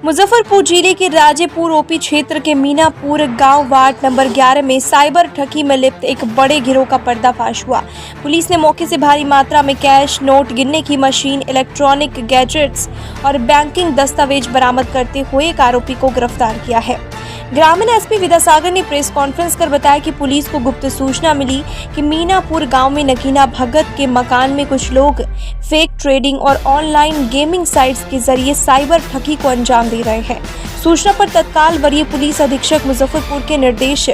मुजफ्फरपुर जिले के राजेपुर ओपी क्षेत्र के मीनापुर गांव वार्ड नंबर 11 में साइबर ठगी में लिप्त एक बड़े गिरोह का पर्दाफाश हुआ। पुलिस ने मौके से भारी मात्रा में कैश, नोट गिनने की मशीन, इलेक्ट्रॉनिक गैजेट्स और बैंकिंग दस्तावेज बरामद करते हुए एक आरोपी को गिरफ्तार किया है। ग्रामीण एसपी विद्यासागर ने प्रेस कॉन्फ्रेंस कर बताया कि पुलिस को गुप्त सूचना मिली कि मीनापुर गांव में नगीना भगत के मकान में कुछ लोग फेक ट्रेडिंग और ऑनलाइन गेमिंग साइट्स के जरिए साइबर ठगी को अंजाम दे रहे हैं। सूचना पर तत्काल वरीय पुलिस अधीक्षक मुजफ्फरपुर के निर्देश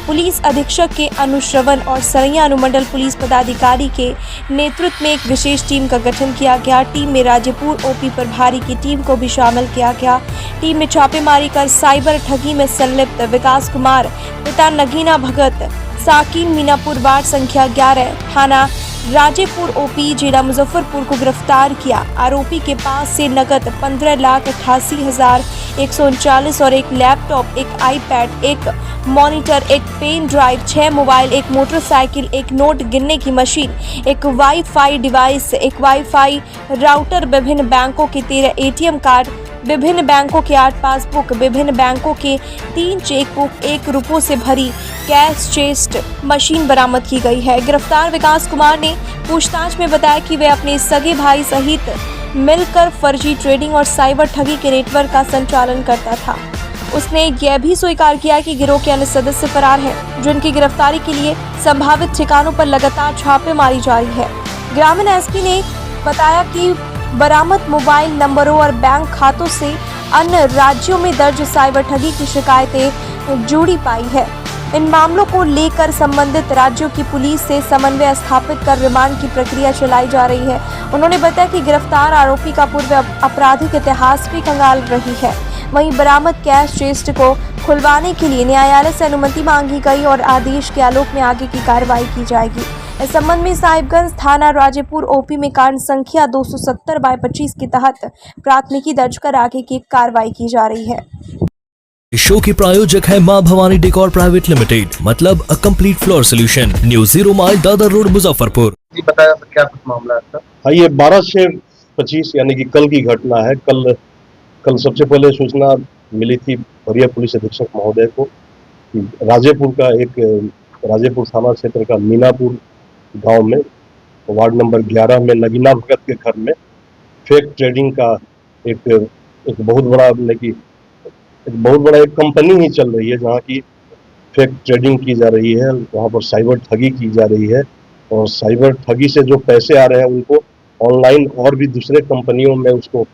पुलिस अधीक्षक के अनुश्रवण और सरैया अनुमंडल पुलिस पदाधिकारी के नेतृत्व में एक विशेष टीम का गठन किया गया। टीम में राजेपुर ओपी प्रभारी की टीम को भी शामिल किया गया। टीम में छापेमारी कर साइबर ठगी में संलिप्त विकास कुमार पिता नगीना भगत साकिन मीनापुर वार्ड संख्या 11 थाना राजेपुर ओपी जिला मुजफ्फरपुर को गिरफ्तार किया। आरोपी के पास से नकद 15,88,139 और एक लैपटॉप, एक आईपैड, एक मॉनिटर, एक पेन ड्राइव, 6 मोबाइल, एक मोटरसाइकिल, एक नोट गिनने की मशीन, एक वाईफाई डिवाइस, एक वाईफाई राउटर, विभिन्न बैंकों के 13 एटीएम कार्ड, विभिन्न बैंकों के 8 पासबुक, विभिन्न बैंकों के 3 चेकबुक, 1 रुपयों से भरी कैश चेस्ट मशीन बरामद की गई है। गिरफ्तार विकास कुमार ने पूछताछ में बताया कि वे अपने सगे भाई सहित मिलकर फर्जी ट्रेडिंग और साइबर ठगी के नेटवर्क का संचालन करता था। उसने यह भी स्वीकार किया कि गिरोह के अन्य सदस्य फरार हैं, जिनकी गिरफ्तारी के लिए संभावित ठिकानों पर लगातार छापेमारी जारी है। ग्रामीण एसपी ने बताया कि बरामद मोबाइल नंबरों और बैंक खातों से अन्य राज्यों में दर्ज साइबर ठगी की शिकायतें जुड़ी पाई है। इन मामलों को लेकर संबंधित राज्यों की पुलिस से समन्वय स्थापित कर रिमांड की प्रक्रिया चलाई जा रही है। उन्होंने बताया कि गिरफ्तार आरोपी का पूर्व आपराधिक इतिहास भी कंगाल रही है। वहीं बरामद कैश चेस्ट को खुलवाने के लिए न्यायालय से अनुमति मांगी गई और आदेश के आलोक में आगे की कार्रवाई की जाएगी। इस संबंध में साहिबगंज थाना राजेपुर ओपी में कांड संख्या 270/25 के तहत प्राथमिकी दर्ज कर आगे की कार्रवाई की जा रही है। शो के प्रायोजक है मां भवानी डेकोर प्राइवेट लिमिटेड, मतलब a complete floor solution, new 0 mile Dadar road Muzaffarpur. बताया क्या कुछ मामला है? हाँ, ये 12 से 25 यानी कि कल की घटना है। कल सबसे पहले सूचना मिली थी वरीय पुलिस अधीक्षक महोदय को कि राजेपुर थाना क्षेत्र का मीनापुर गांव में वार्ड नंबर 11 में नगीना भगत के घर में फेक ट्रेडिंग का एक बहुत बड़ा एक कंपनी ही चल रही है, जहां की फेक ट्रेडिंग की जा रही है। वहां पर साइबर ठगी की जा रही है और साइबर ठगी से जो पैसे आ रहे हैं उनको ऑनलाइन और भी दूसरे कंपनियों में उसको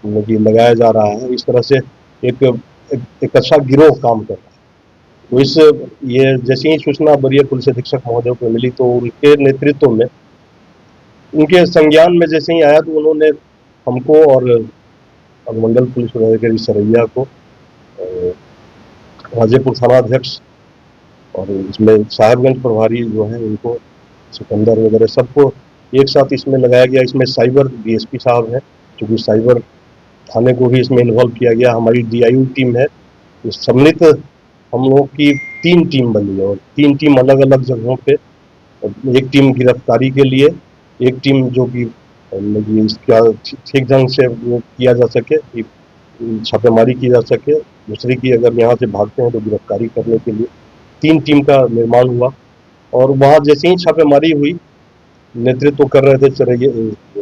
लगाया जा रहा है। इस तरह से एक अच्छा गिरोह काम कर रहा है। तो ये जैसे ही सूचना वरीय पुलिस अधीक्षक महोदय को मिली तो उनके नेतृत्व में, उनके संज्ञान में जैसे ही आया तो उन्होंने हमको और अनुमंडल पुलिस पदाधिकारी सरैया को, राजेपुर थाना अध्यक्ष और इसमें साहिबगंज प्रभारी जो है उनको, सिकंदर वगैरह सबको एक साथ इसमें लगाया गया। इसमें साइबर डीएसपी साहब हैं, क्योंकि साइबर थाने को भी इसमें इन्वॉल्व किया गया। हमारी डीआईयू टीम है। इस सम्मिलित हम लोग की 3 टीम बनी है और 3 टीम अलग अलग जगहों पे, एक टीम गिरफ्तारी के लिए, एक टीम जो कि इसका ठीक ढंग से वो किया जा सके, छापेमारी की जा सके, दूसरी की अगर यहाँ से भागते हैं तो गिरफ्तारी करने के लिए 3 टीम का निर्माण हुआ। और वहाँ जैसे ही छापेमारी हुई, नेतृत्व कर रहे थे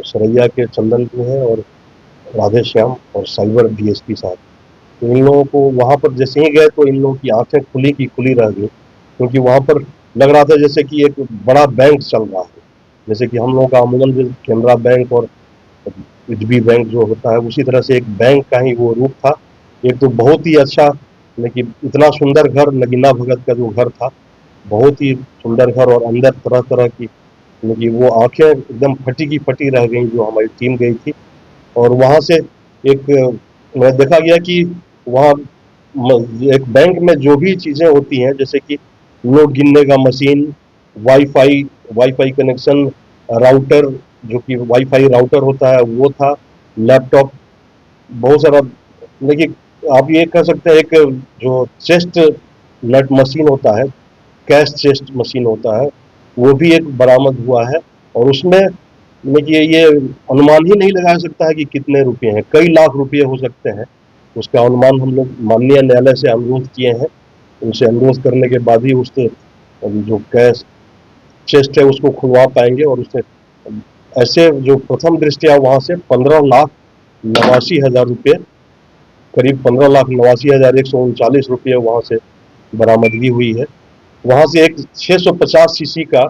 सरैया के चंदन जो है और राधे श्याम और साइबर डीएसपी साहब। तो इन लोगों को वहाँ पर जैसे ही गए तो इन लोगों की आंखें खुली की खुली रह गई, क्योंकि वहाँ पर लग रहा था जैसे कि एक बड़ा बैंक चल रहा है। जैसे कि हम लोगों का अमूमन जो कैनरा बैंक और एचबी बैंक जो होता है, उसी तरह से एक बैंक का ही वो रूप था। एक तो बहुत ही अच्छा, लेकिन इतना सुंदर घर, नगीना भगत का जो घर था, बहुत ही सुंदर घर, और अंदर तरह तरह की वो आंखें एकदम फटी की फटी रह गई जो हमारी टीम गई थी। और वहाँ से देखा गया कि वहाँ एक बैंक में जो भी चीज़ें होती हैं, जैसे कि नोट गिनने का मशीन, वाईफाई कनेक्शन, राउटर, जो कि वाईफाई राउटर होता है वो था, लैपटॉप, बहुत सारा। लेकिन आप ये कह सकते हैं एक जो चेस्ट नट मशीन होता है, कैश चेस्ट मशीन होता है, वो भी एक बरामद हुआ है। और उसमें ये अनुमान ही नहीं लगाया सकता है कि कितने रुपये हैं, कई लाख रुपये हो सकते हैं। उसका अनुमान हम लोग माननीय न्यायालय से अनुरोध किए हैं। उनसे अनुरोध करने के बाद ही उससे जो कैश चेस्ट है उसको खुलवा पाएंगे और उससे ऐसे जो प्रथम दृष्टया वहाँ से 15,89,000 रुपये, करीब 15,89,139 रुपये वहाँ से बरामदगी हुई है। वहाँ से एक 650 सीसी का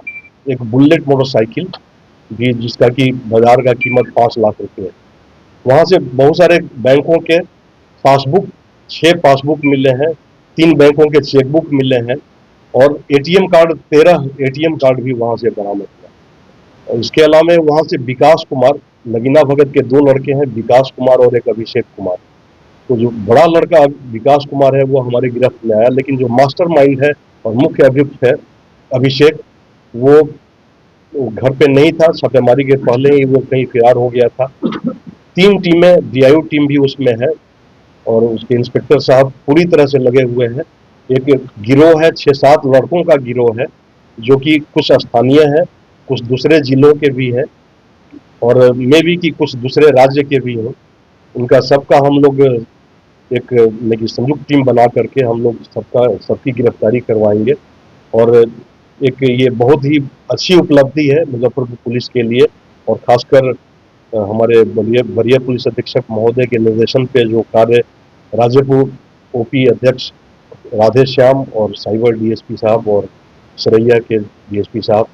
एक बुलेट मोटरसाइकिल भी, जिसका कि बाजार का कीमत 5 लाख रुपये है। वहाँ से बहुत सारे बैंकों के पासबुक, 6 पासबुक मिले हैं, 3 बैंकों के चेकबुक मिले हैं और एटीएम कार्ड, 13 एटीएम कार्ड भी वहाँ से बरामद हुआ। और इसके अलावा वहाँ से विकास कुमार, नगीना भगत के 2 लड़के हैं, विकास कुमार और एक अभिषेक कुमार। तो जो बड़ा लड़का विकास कुमार है वो हमारे गिरफ्त में आया, लेकिन जो मास्टरमाइंड है और मुख्य अभियुक्त है अभिषेक, वो घर पे नहीं था। छापेमारी के पहले ही वो कहीं फरार हो गया था। 3 टीमें, डीआईओ टीम भी उसमें है और उसके इंस्पेक्टर साहब पूरी तरह से लगे हुए हैं। एक गिरोह है, 6-7 लड़कों का गिरोह है, जो कि कुछ स्थानीय है, कुछ दूसरे जिलों के भी हैं और मे भी कि कुछ दूसरे राज्य के भी हैं। उनका सबका हम लोग एक संयुक्त टीम बना करके हम लोग सबकी गिरफ्तारी करवाएंगे। और एक ये बहुत ही अच्छी उपलब्धि है मुजफ्फरपुर पुलिस के लिए और खासकर हमारे वरीय पुलिस अधीक्षक महोदय के निर्देशन पे जो कार्य राजेपुर ओपी अध्यक्ष राधेश्याम और साइबर डीएसपी साहब और सरैया के डीएसपी साहब,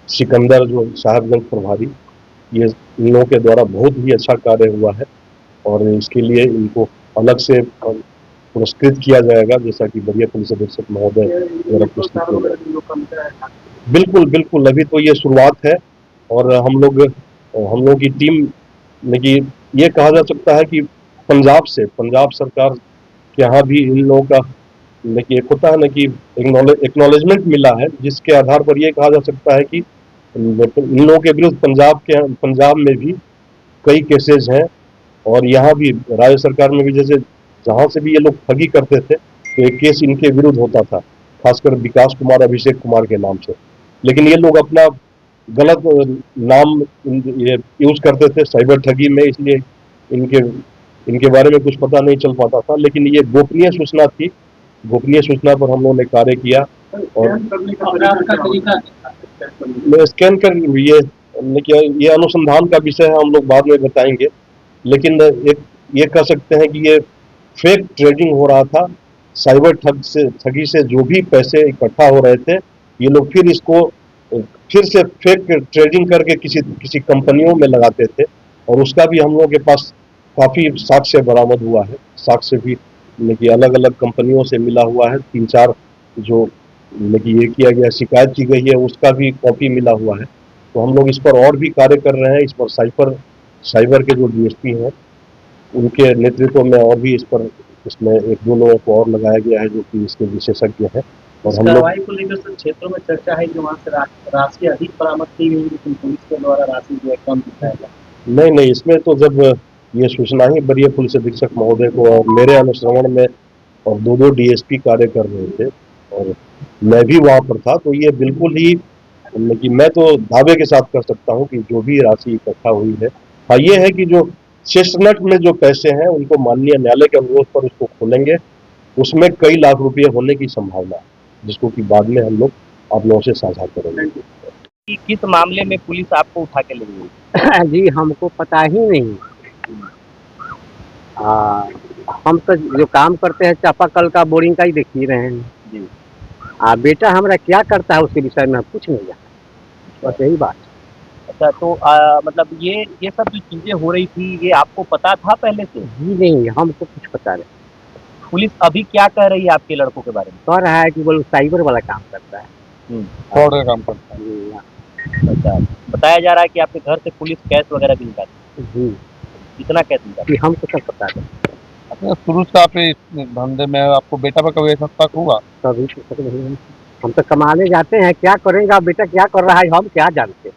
सिकंदर जो साहबगंज प्रभारी, ये इन लोगों के द्वारा बहुत ही अच्छा कार्य हुआ है और इसके लिए इनको अलग से पुरस्कृत किया जाएगा, जैसा कि वरीय पुलिस अधीक्षक महोदय द्वारा पुरस्कृत किया जाएगा। बिल्कुल बिल्कुल, अभी तो ये शुरुआत है और हम लोग की टीम में कि ये कहा जा सकता है कि पंजाब सरकार के यहाँ भी इन लोगों का देखिए एक होता है ना कि एक्नॉलेजमेंट मिला है, जिसके आधार पर ये कहा जा सकता है कि इन लोगों के विरुद्ध पंजाब में भी कई केसेज हैं और यहाँ भी राज्य सरकार में भी, जैसे जहाँ से भी ये लोग ठगी करते थे तो एक केस इनके विरुद्ध होता था, खासकर विकास कुमार, अभिषेक कुमार के नाम से। लेकिन ये लोग अपना गलत नाम ये यूज करते थे साइबर ठगी में, इसलिए इनके बारे में कुछ पता नहीं चल पाता था। लेकिन ये गोपनीय सूचना थी, गोपनीय सूचना पर हम लोगों ने कार्य किया और स्कैन कर ये अनुसंधान का विषय है, हम लोग बाद में बताएंगे। लेकिन एक ये कह सकते हैं कि ये फेक ट्रेडिंग हो रहा था, साइबर ठगी से जो भी पैसे इकट्ठा हो रहे थे, ये लोग फिर से फेक ट्रेडिंग करके किसी कंपनियों में लगाते थे और उसका भी हम लोगों के पास काफ़ी साक्ष्य बरामद हुआ है। साक्ष्य भी अलग अलग कंपनियों से मिला हुआ है, 3-4 जो ये किया गया, शिकायत की गई है, उसका भी कॉपी मिला हुआ है। तो हम लोग इस पर और भी कार्य कर रहे हैं। इस पर साइबर के जो डीएसपी हैं उनके नेतृत्व में और भी इसमें 1-2 लोगों को और लगाया गया है जो कि इसके विशेषज्ञ हैं। और हम लोग को लेकर सर क्षेत्रों में चर्चा है कि वहाँ से राशि अधिक बरामद की गई, लेकिन पुलिस के द्वारा राशि जो है कम दिखाया गया। नहीं, इसमें तो जब ये सूचना ही वरीय पुलिस अधीक्षक महोदय को और मेरे अनुश्रवण में और 2 डीएसपी कार्य कर रहे थे और मैं भी वहाँ पर था, तो ये बिल्कुल ही कि मैं तो दावे के साथ कर सकता हूँ कि जो भी राशि इकट्ठा हुई है। हाँ, ये है कि जो चेस्टनट में जो पैसे हैं उनको माननीय न्यायालय के अनुरोध पर उसको खोलेंगे, उसमें कई लाख रुपये होने की संभावना है, जिसको कि बाद में हम लोग आप लोगों से साझा करेंगे। किस मामले में पुलिस आपको उठा के ले गई? जी हमको पता ही नहीं। हम तो जो काम करते हैं चापाकल का, बोरिंग का ही देख ही रहे हैं जी। बेटा हमारा क्या करता है उसके विषय में कुछ नहीं जानता, बस यही बात। अच्छा, तो मतलब ये सब जो चीजें हो रही थी ये आपको पता था पहले से? जी नहीं, हमको कुछ पता नहीं। पुलिस अभी क्या कह रही है आपके लड़कों के बारे में? कह रहा है कि वो साइबर वाला काम करता है, फ्रॉड का काम करता है। अच्छा, बताया जा रहा है कि आपके घर से पुलिस कैश वगैरह भी निकालती है जी। कितना कैश निकालती कि हमको सब पता है। अच्छा, शुरू से आप इस धंधे में, आपको बेटा पर कभी ऐसा शक हुआ? कभी शक नहीं। हम तो कमाने जाते हैं, क्या करेंगे बेटा क्या कर रहा है हम क्या जानते हैं।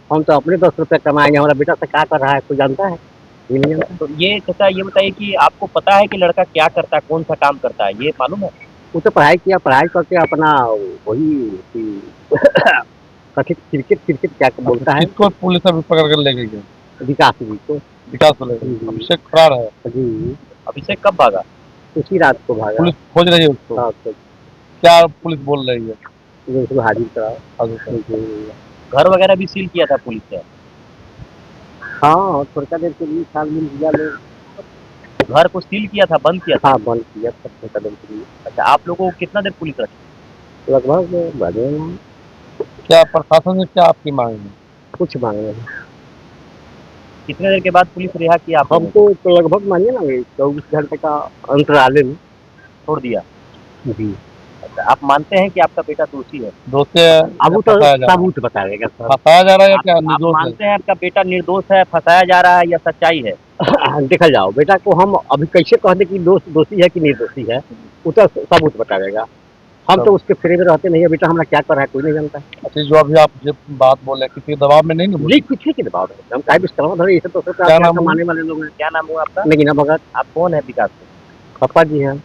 हम तो अपने 10 रुपये कमाएंगे, हमारा बेटा से क्या कर रहा है कोई जानता है? ये नहीं जानता। तो ये चाचा ये बताइए कि आपको पता है कि लड़का क्या करता है, कौन सा काम करता है, ये मालूम है? वो तो पढ़ाई किया, पढ़ाई करके अपना वही क्रिकेट क्या बोलता है, किसको पुलिस अभी पकड़ कर ले गई है? विकास जी को। विकास को ले गई। अभिषेक फरार है। जी। अभिषेक कब भागा? उसी रात को भागा। पुलिस खोज रही है उसको? हाँ, तो क्या पुलिस बोल रही है? जो उसको हाजिर कराओ। अच्छा। घर वगैरह भी सील किया था पुलिस ने? हाँ, थोड़ा देर के लिए छानबीन किया लोग। घर को सील किया था, बंद किया था? हाँ, बंद किया था थोड़ा देर के लिए। अच्छा, आप लोगों को कितना देर पुलिस रखी? लगभग बढ़े हैं, क्या प्रशासन से क्या आपकी मांग है? कुछ मांगे हैं। कितने देर के बाद पुलिस रिहा किया आप लोगों को? हमको तो लगभग मानिए ना 24 घंटे का अंतराल में छोड़ दिया? जी। अच्छा, आप मानते हैं कि आपका बेटा दोषी है? दोषी है? अब वो तो सबूत बताएगा सर। फंसाया जा रहा है या क्या आप निर्दोष है? मानते हैं आपका बेटा निर्दोष है, फंसाया जा रहा है, या सच्चाई है? देखा जाओ बेटा को हम अभी कैसे कह दें कि दोषी है कि निर्दोषी है, वो तो सबूत बताएगा। हम तो उसके फ्री में रहते नहीं है, बेटा हमारा क्या कर रहा है कोई नहीं जानता। अच्छा, जो अभी आप जब बात बोले किसी दबाव में नहीं ना बोले? जी, किसी के दबाव में हम काहे विश्वकर्मा धरे, इसे तो क्या नाम है? कमाने वाले लोग हैं। क्या नाम हुआ आपका? नगीना भगत। आप कौन है विकास? पापा जी हैं।